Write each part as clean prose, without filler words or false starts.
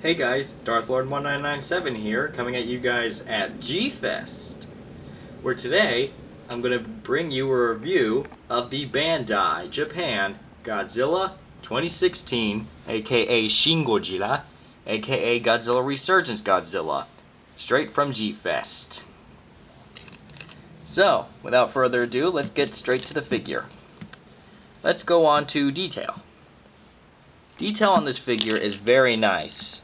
Hey guys, DarthLord1997 here, coming at you guys at G-Fest, where today I'm going to bring you a review of the Bandai Japan Godzilla 2016, aka SHIN Godzilla, aka Godzilla Resurgence Godzilla, straight from G-Fest. So, without further ado, let's get straight to the figure. Let's go on to detail. Detail on this figure is very nice.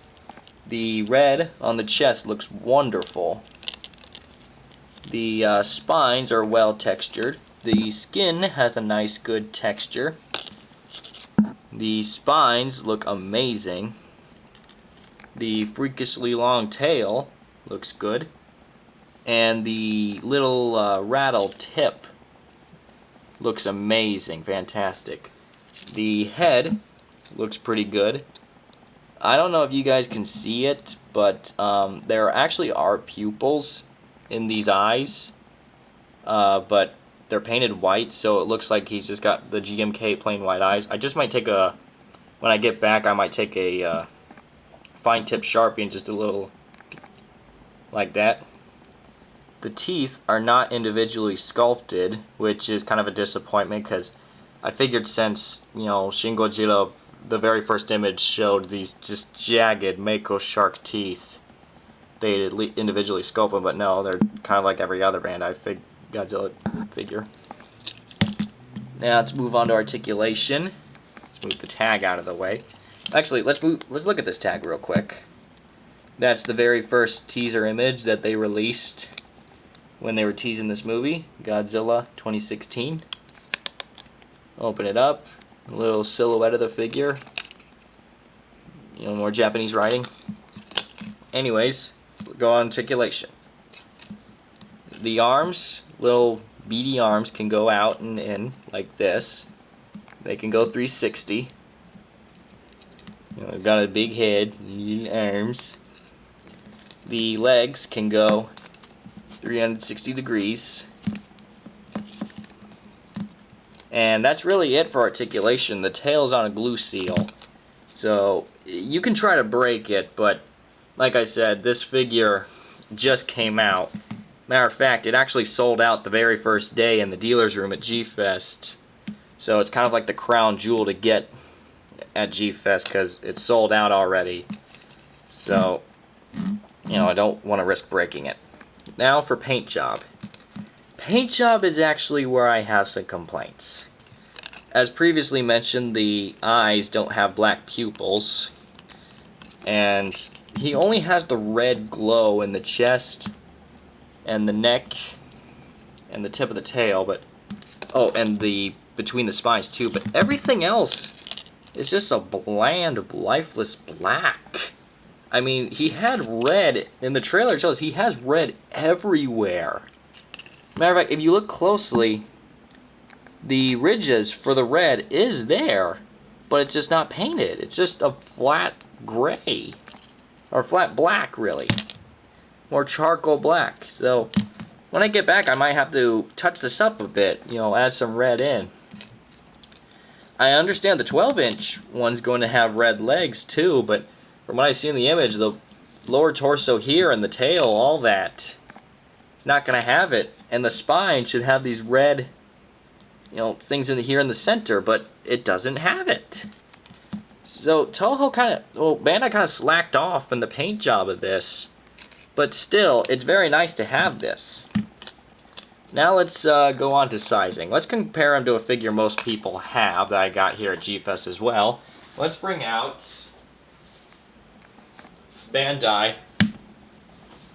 The red on the chest looks wonderful. The spines are well textured. The skin has a nice good texture. The spines look amazing. The freakishly long tail looks good. And the little rattle tip looks amazing, fantastic. The head looks pretty good. I don't know if you guys can see it, but there actually are pupils in these eyes, but they're painted white, so it looks like he's just got the GMK plain white eyes. I just might take when I get back, I might take a fine tip Sharpie and just a little like that. The teeth are not individually sculpted, which is kind of a disappointment, because I figured since, you know, SHIN Godzilla, the very first image showed these just jagged Mako shark teeth, they'd individually sculpt them, but no, they're kind of like every other Bandai Godzilla figure. Now let's move on to articulation. Let's move the tag out of the way. Actually, let's look at this tag real quick. That's the very first teaser image that they released when they were teasing this movie, Godzilla 2016. Open it up. A little silhouette of the figure. You know, more Japanese writing. Anyways, go on articulation. The arms, little beady arms, can go out and in like this. They can go 360. You know, they've got a big head, arms. The legs can go 360 degrees. And that's really it for articulation. The tail's on a glue seal, so you can try to break it, but like I said, this figure just came out. Matter of fact, it actually sold out the very first day in the dealer's room at G-Fest, so it's kind of like the crown jewel to get at G-Fest because it's sold out already. So, you know, I don't want to risk breaking it. Now for paint job. Paint job is actually where I have some complaints. As previously mentioned, the eyes don't have black pupils, and he only has the red glow in the chest and the neck and the tip of the tail, but and the between the spines too, but everything else is just a bland, lifeless black. I mean, he had red in the trailer. It shows he has red everywhere. Matter of fact, if you look closely, the ridges for the red is there, but it's just not painted. It's just a flat gray, or flat black, really. More charcoal black. So, when I get back, I might have to touch this up a bit, you know, add some red in. I understand the 12-inch one's going to have red legs, too, but from what I see in the image, the lower torso here and the tail, all that, it's not going to have it. And the spine should have these red, you know, things in here in the center, but it doesn't have it. So Bandai kind of slacked off in the paint job of this, but still, it's very nice to have this. Now let's go on to sizing. Let's compare him to a figure most people have that I got here at G-Fest as well. Let's bring out Bandai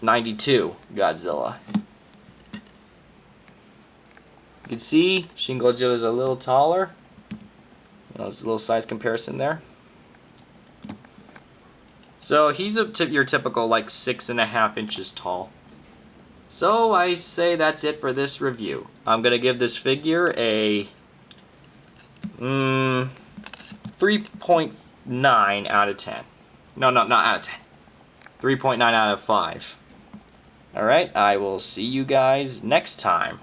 92 Godzilla. You can see SHIN Godzilla is a little taller. You know, there's a little size comparison there. So he's your typical like 6.5 inches tall. So I say that's it for this review. I'm gonna give this figure a 3.9 out of 10. No, not out of 10. 3.9 out of 5. Alright, I will see you guys next time.